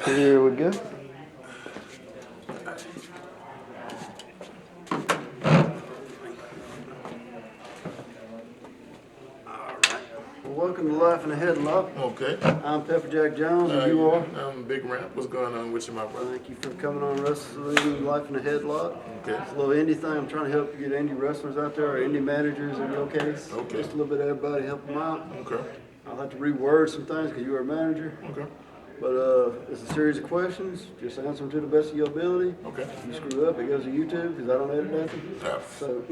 Here we go. Welcome to Life in a Headlock. Okay. I'm Pepperjack Jones, and you are? I'm Big Ramp. What's going on with you, my brother? Thank you for coming on Wrestling Life in a Headlock. Okay. It's a little indie thing. I'm trying to help you get indie wrestlers out there, or indie managers in your case. Okay. Just a little bit of everybody, help them out. Okay. I'll have to reword some things because you are a manager. Okay. But it's a series of questions. Just answer them to the best of your ability. Okay. If you screw up, it goes to YouTube because I don't edit nothing. So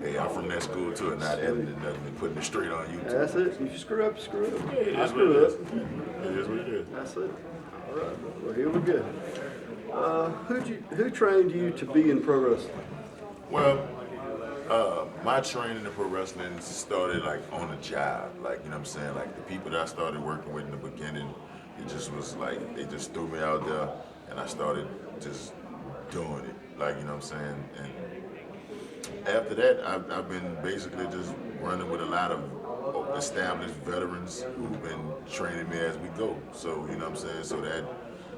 Hey, I'm from that school too, and not editing nothing and putting it straight on YouTube. that's it. If you screw up, you screw up. Yeah, it I is what it screw is. up. It is what it is. That's it. All right. Well, here we go. Who trained you to be in pro wrestling? Well, my training in pro wrestling started like on the job. Like, you know what I'm saying? Like the people that I started working with in the beginning, it just was like, they just threw me out there and I started just doing it. Like, you know what I'm saying? And after that, I've been basically just running with a lot of established veterans who've been training me as we go. So, you know what I'm saying? So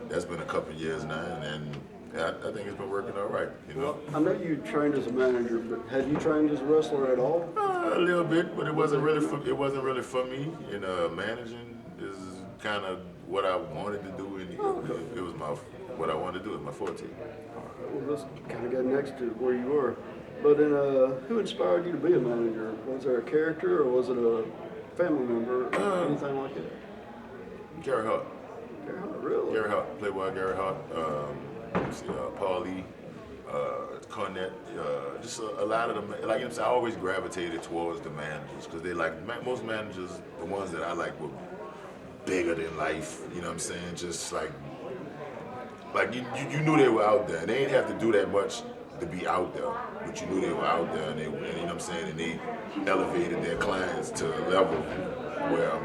that's been a couple of years now, and I think it's been working all right, you know? Well, I know you trained as a manager, but had you trained as a wrestler at all? A little bit, but it wasn't really for me. You know, managing is kind of what I wanted to do, and it was what I wanted to do. It was my forte. Well, this kind of got next to where you were. But who inspired you to be a manager? Was there a character, or was it a family member, or anything like that? Gary Hart. Gary Hart, really? Gary Hart, Playboy Gary Hart. Paul Lee, Cornette, just a lot of them. Like, you know what I'm saying, I always gravitated towards the managers because they like most managers. The ones that I like were bigger than life. You know what I'm saying? Just like you knew they were out there. They didn't have to do that much to be out there, but you knew they were out there, and you know what I'm saying, and they elevated their clients to a level where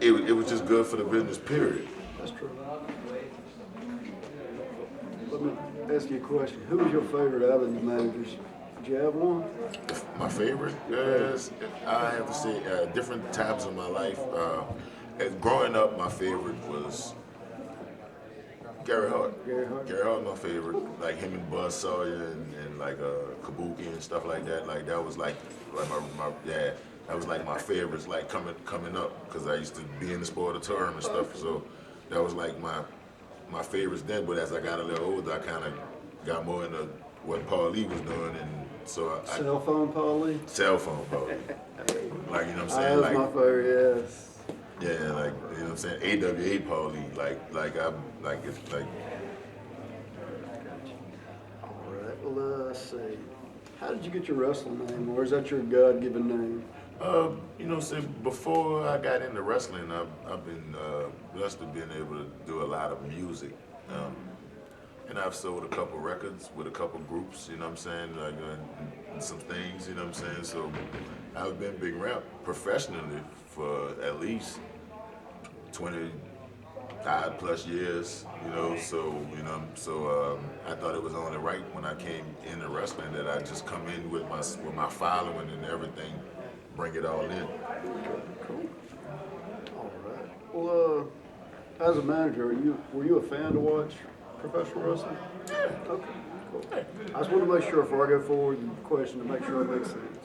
it was just good for the business. Period. That's true. Let me ask you a question. Who was your favorite out of the managers? Did you have one? My favorite is, I have to say, different times in my life. As growing up, my favorite was Gary Hart. Gary Hart? Gary Hart was my favorite. Like him and Buzz Sawyer and like Kabuki and stuff like that. Like that was like that was like my favorites. Like coming up because I used to be in the sport of touring and stuff. So that was like my favorites then. But as I got a little older, I kind of got more into what Paul Lee was doing, and so Cell phone Paul Lee? Cell phone Paul Lee. Like, you know what I'm saying? That was Like, my favorite, yes. yeah, like, you know what I'm saying? AWA Paul Lee, All right, well, let's see. How did you get your wrestling name, or is that your God-given name? you know, say before I got into wrestling, I've been blessed to being able to do a lot of music. And I've sold a couple records with a couple groups, you know what I'm saying, like and some things, you know what I'm saying. So I've been Big Ramp professionally for at least 25 plus years, you know. So I thought it was only right when I came into wrestling that I just come in with my following and everything, bring it all in. Cool. All right. Well, as a manager, were you a fan to watch professional wrestling? Yeah. Okay, cool. I just want to make sure before I go forward with the question to make sure it makes sense.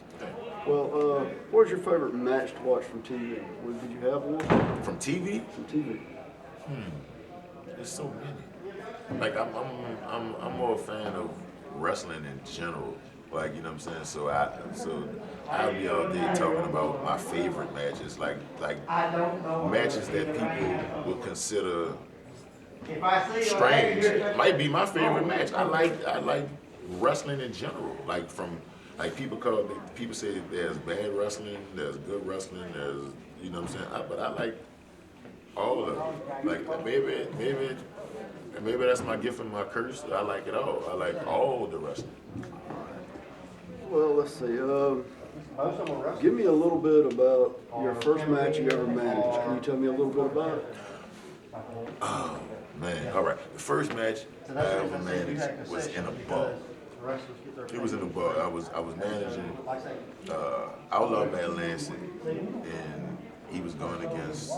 Well, what was your favorite match to watch from TV? Did you have one? From TV? From TV. There's so many. Like I'm more a fan of wrestling in general. Like, you know what I'm saying? So I'll be all day talking about my favorite matches, like matches that people would consider strange. Might be my favorite match. I like wrestling in general. Like people say there's bad wrestling, there's good wrestling, there's, you know what I'm saying. But I like all of it. Like maybe that's my gift and my curse. I like it all. I like all the wrestling. Well, let's see. Give me a little bit about your first match you ever managed. Can you tell me a little bit about it? Oh man! All right. The first match I ever managed was in a bar. It was in a bar. I was managing Outlaw Matt Lansing in he was going against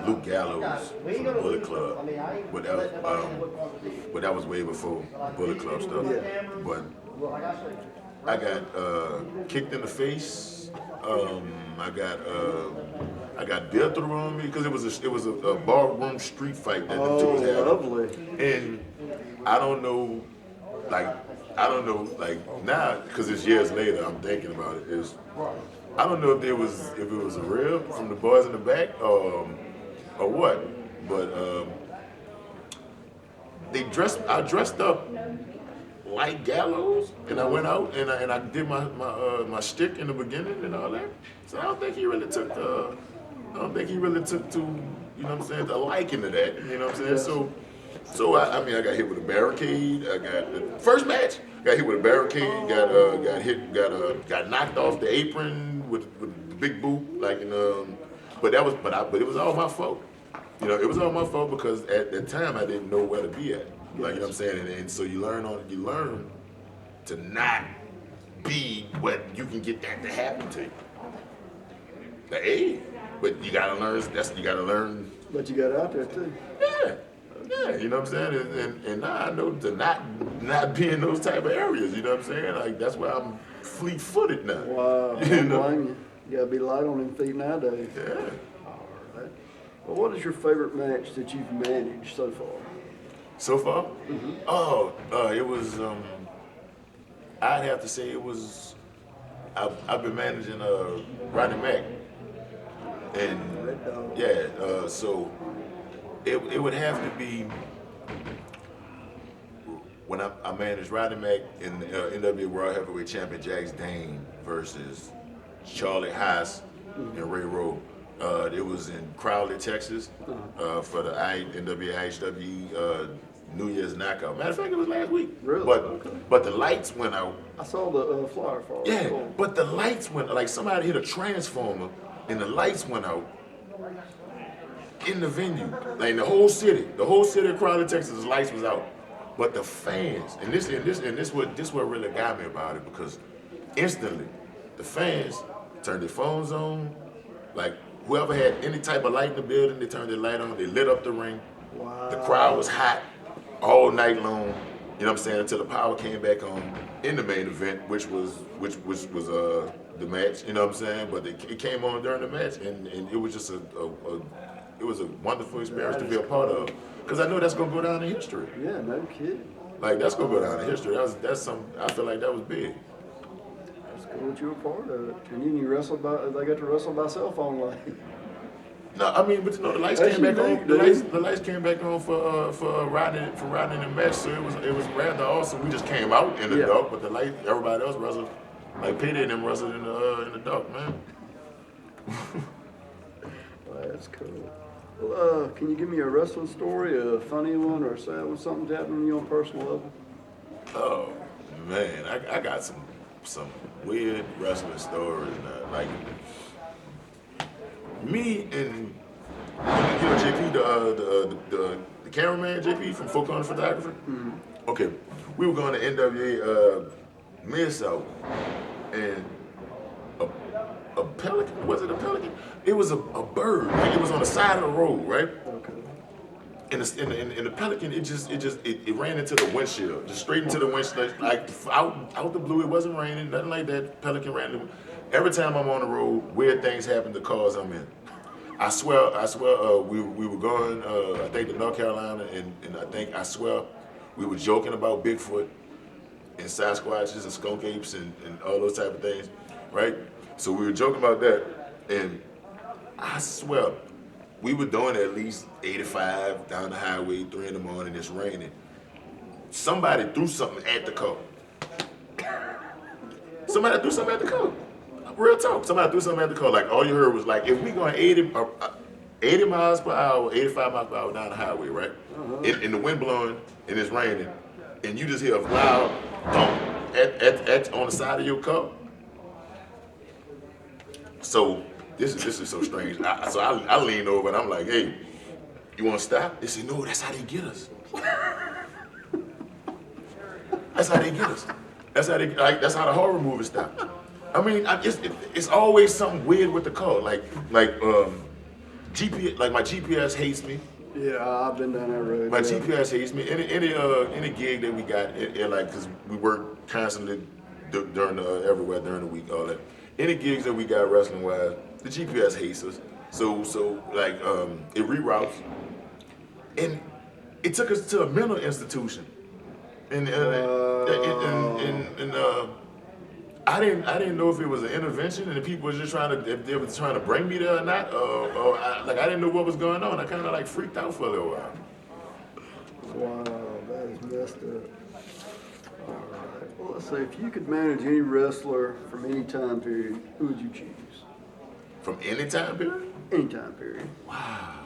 Luke Gallows from the Bullet Club. But that was way before Bullet Club stuff. Yeah. But I got kicked in the face. I got death thrown on me because it was a barroom street fight that the two was having. Lovely. And I don't know, like now, because it's years later, I'm thinking about it. I don't know if it was a rib from the boys in the back or what, but I dressed up like Gallows, and I went out and I did my shtick in the beginning and all that. So I don't think he really took to, you know what I'm saying, the liking to that. You know what I'm saying? So I mean, I got hit with a barricade. I got the first match. Got hit with a barricade. Got knocked off the apron with the big boot. Like, but it was all my fault. You know, it was all my fault because at the time I didn't know where to be at. Like, you know what I'm saying? And so you learn to not be what you can get that to happen to you. Like, hey, but you gotta learn. But you got out there too. Yeah, you know what I'm saying? And now I know to not be in those type of areas, you know what I'm saying? Like, that's why I'm fleet-footed now. Wow, I don't blame you. You gotta be light on them feet nowadays. Yeah. All right. Well, what is your favorite match that you've managed so far? So far? Mm-hmm. Oh, it was, I'd have to say it was, I've been managing Rodney Mack. And, Red Dog. yeah, so it would have to be when I managed Rodney Mack in the NWA World Heavyweight Champion Jax Dane versus Charlie Haas and Ray Rowe. It was in Crowley, Texas, for the NWA IHW New Year's knockout. Matter of fact, it was last week. Really? But the lights went out. I saw the flyer for it. Yeah, Cool. but the lights went, like somebody hit a transformer and the lights went out in the venue. Like in the whole city of Crowley, Texas, the lights was out. But the fans, and this what really got me about it, because instantly the fans turned their phones on. Like whoever had any type of light in the building, they turned their light on, they lit up the ring. Wow. The crowd was hot all night long, you know what I'm saying, until the power came back on in the main event, which was the match, you know what I'm saying? But it came on during the match, and it was just it was a wonderful experience to be a part of, because I know that's gonna go down in history. Yeah, no kidding. Like that's gonna go down in history. That's some. I feel like that was big. That's cool that you were part of it. And then you wrestled they got to wrestle by cell phone light. No, I mean, but you know, the lights That's came back unique, on. dude. The lights came back on for riding the match. So it was rather awesome. We just came out in the dark, but the light, everybody else wrestled. Like Peter and them wrestled in the dark, man. Well, that's cool. Well, can you give me a wrestling story, a funny one or a sad one, something that happened to you on a personal level? Oh man, I got some weird wrestling stories now. Like me and you know JP, the cameraman JP from Folk Corner Photography. Mm-hmm. Okay, we were going to NWA Mid-South, and a pelican, was it a pelican? It was a bird. Like it was on the side of the road, right? Okay. And the pelican, it ran into the windshield, just straight into the windshield, like out the blue. It wasn't raining, nothing like that. Pelican ran. Every time I'm on the road, weird things happen to cars I'm in. I swear, we were going, I think to North Carolina, and I swear, we were joking about Bigfoot and Sasquatches and skunk apes and all those type of things, right? So we were joking about that, and I swear, we were doing at least 85 down the highway, 3 in the morning, it's raining. Somebody threw something at the car. Somebody threw something at the car. Real talk. Somebody threw something at the car. Like all you heard was like, if we going 80 miles per hour, 85 miles per hour down the highway, right? And the wind blowing and it's raining, and you just hear a loud thump at on the side of your car. So this is so strange. So I leaned over and I'm like, hey, you want to stop? They said, no, that's how they get us. That's how they get us. That's how the horror movies stop. I mean, it's always something weird with the car. GPS, like my GPS hates me. Yeah, I've been down that road. My Yeah. GPS hates me. Any gig that we got, like, cause we work constantly during the everywhere during the week, all that. Any gigs that we got wrestling wise, the GPS hates us. So like it reroutes, and it took us to a mental institution, and I didn't know if it was an intervention and the people were just if they were trying to bring me there or not, or I didn't know what was going on. I kind of like freaked out for a little while. Wow, that is messed up. All right. Well, let's say if you could manage any wrestler from any time period, who would you choose? From any time period? Any time period. Wow.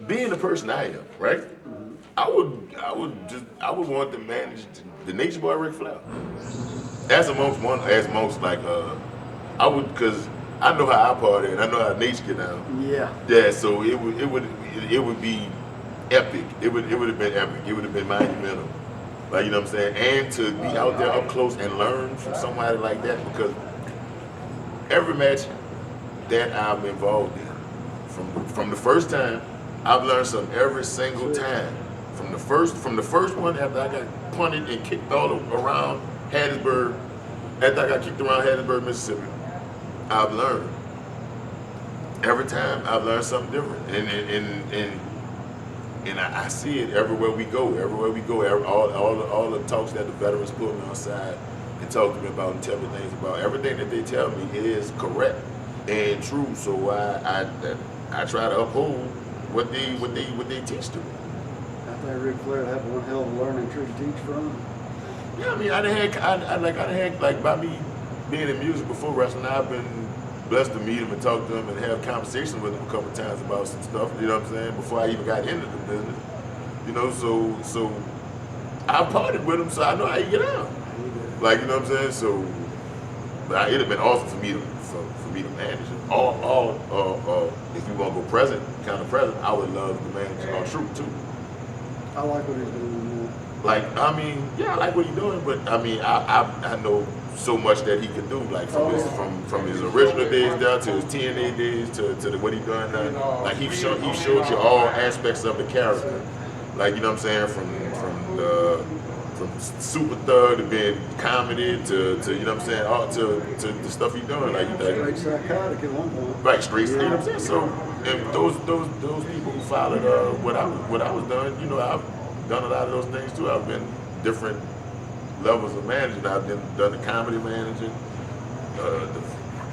Being the person I am, right? Mm-hmm. I would want to manage the Nature Boy Ric Flair. I would, cause I know how I party and I know how Nature get down. Yeah. Yeah, so it would be epic. It would have been epic. It would have been monumental. Like, you know what I'm saying? And to be out there up close and learn from somebody like that, because every match that I'm involved in, from the first time, I've learned something every single time. From the first one, after I got punted and kicked all around Hattiesburg, after I got kicked around Hattiesburg, Mississippi, I've learned. Every time I've learned something different, and I see it everywhere we go. All the talks that the veterans put me outside and talk to me about and tell me things about. Everything that they tell me is correct and true. So I try to uphold what they teach to me. I think Ric Flair would have one hell of a learning tree to teach from. Yeah, I mean, I had like by me being in music before wrestling, I've been blessed to meet him and talk to him and have conversations with him a couple times about some stuff. You know what I'm saying? Before I even got into the business, you know. So I partied with him, so I know how you get out. Like, you know what I'm saying? So it'd have been awesome for me to manage it. If you want to go present, I would love to manage on Truth too. I like what he's doing now. Like, I mean, yeah, I like what he's doing, but I mean, I know so much that he can do, like from his original days down to his TNA days to what he done now. Like he showed you all aspects of the character. Like, you know what I'm saying, from super thug to being comedy to you know what I'm saying, all to the stuff he's doing. Like, straight psychotic at one point. Right, straight. You know what I'm saying? So, and those people who followed what I was doing, you know, I've done a lot of those things too. I've been different levels of managing. I've done the comedy managing, the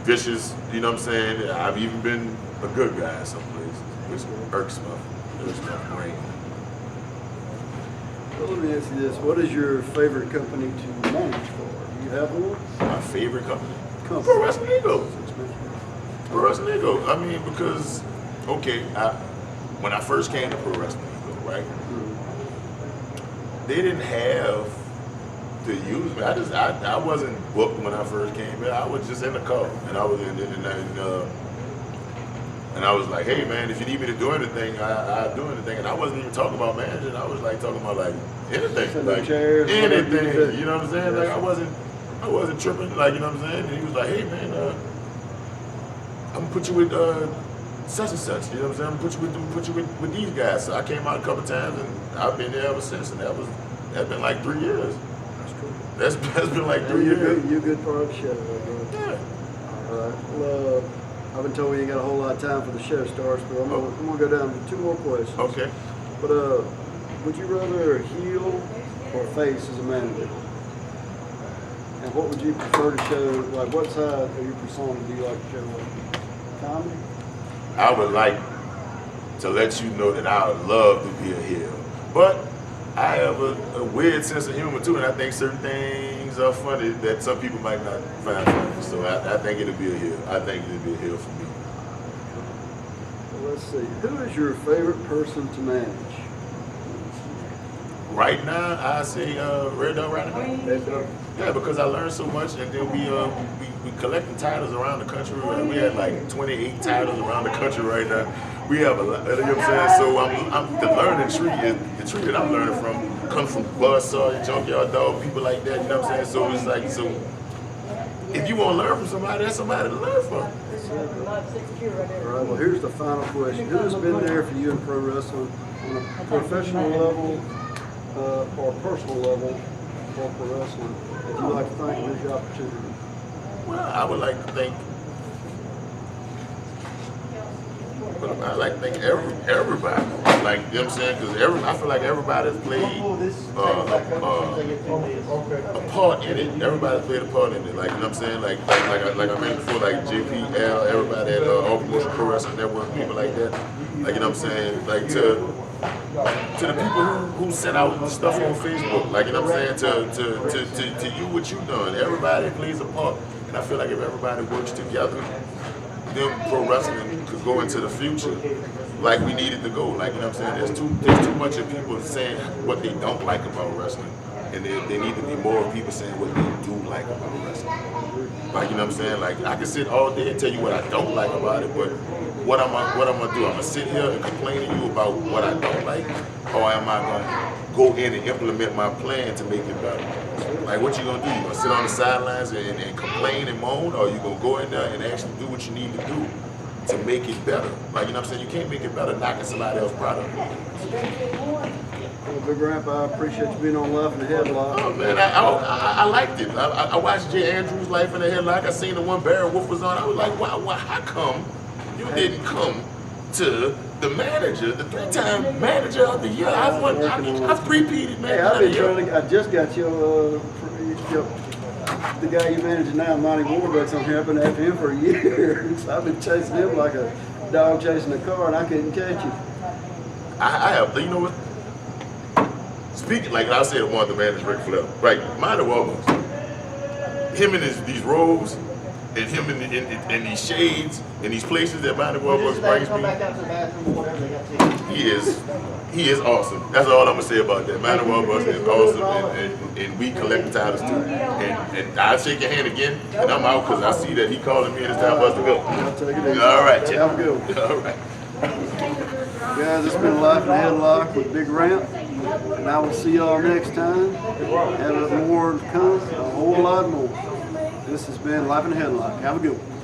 vicious. You know what I'm saying? I've even been a good guy in some places, which irks my brain. Well, let me ask you this: what is your favorite company to manage for? Do you have one? My favorite company? Pro Wrestling Eagle. Pro Wrestling Eagle. I mean, because when I first came to Pro Wrestling Eagle, right? They didn't have to use me. I wasn't booked when I first came here. I was just in the car, and I was and I was like, hey man, if you need me to do anything, I do anything. And I wasn't even talking about managing. I was like talking about like anything, like chairs, anything. You know what I'm saying? Like I wasn't tripping. Like, you know what I'm saying? And he was like, hey man, I'm gonna put you with such and such. You know what I'm saying? I'm gonna put you with these guys. So I came out a couple times, and I've been there ever since. And that's been like 3 years. That's true. That's been like 3 years. You're a good part of the show. Yeah. All right. Well, I've been told we ain't got a whole lot of time for the show starts, but I'm gonna go down to 2 more questions. Okay. But would you rather heel or face as a manager? And what would you prefer to show? Like, what side of your persona do you like to show? Comedy? I would like to let you know that I would love to be a heel, but I have a weird sense of humor too, and I think certain things are funny that some people might not find funny. So I think it'll be a heel. I think it'll be a heel for me. Well, let's see. Who is your favorite person to manage? right now, I say Red Dog right now. Yeah, because I learned so much, and then we collecting titles around the country. We had like 28 titles around the country right now. We have a lot, you know what I'm saying? So I'm the learning tree is the tree that I'm learning from comes from Buzzsaw, Junkyard Dog, people like that. You know what I'm saying? So it's like so. If you want to learn from somebody, that's somebody to learn from. All right, well, here's the final question. Who has been there for you in pro wrestling on a professional level or personal level for pro wrestling that you'd like to thank and here's your opportunity? Well, I would like to thank, I'd like to thank everybody. Like, you know what I'm saying? Because I feel like everybody's played a part in it. Everybody's played a part in it. Like, you know what I'm saying? Like I mentioned before, like JPL, everybody at All Promotion Pro Wrestling Network, people like that. Like, you know what I'm saying? Like to the people who sent out stuff on Facebook. Like, you know what I'm saying? To you what you done. Everybody plays a part. And I feel like if everybody works together, then pro wrestling could go into the future like we needed to go. Like, you know what I'm saying? There's too much of people saying what they don't like about wrestling. And there need to be more people saying what they do like about wrestling. Like, you know what I'm saying? Like, I can sit all day and tell you what I don't like about it, but what am I gonna do? I'm gonna sit here and complain to you about what I don't like, or am I gonna go in and implement my plan to make it better? Like, what you gonna do? You gonna sit on the sidelines and complain and moan, or you gonna go in there and actually do what you need to do to make it better? Like, you know what I'm saying? You can't make it better knocking somebody else's product. Well, Big Ramp, I appreciate you being on Life in the Headlock. Oh man, I liked it. I watched Jay Andrews' Life in the Headlock. I seen the one Barry Wolf was on. I was like, wow, how come you didn't come to the manager, the 3-time manager of the year? I've three-peated Hey, man. I've been trying to, I just got your the guy you manage now, Monty Warbucks on here. I've been after him for a year. So I've been chasing him like a dog chasing a car, and I couldn't catch him. I have, you know what? Speaking, like I said, one of the managers, Ric Flair, right? Monty Warbucks, him in these robes, and him in these shades, and these places that Monty Warbucks brings me. He is awesome. That's all I'm gonna say about that. Monty Warbucks is awesome, and we collect the titles too. And I'll shake your hand again, and I'm out because I see that he calling me and it's time for us to go. I'll take it easy. All right, Chip. Have a good one. All right. Guys, it's been Life in the Headlock with Big Ramp, and I will see y'all next time. Have more to come, a whole lot more. This has been Life in the Headlock. Have a good one.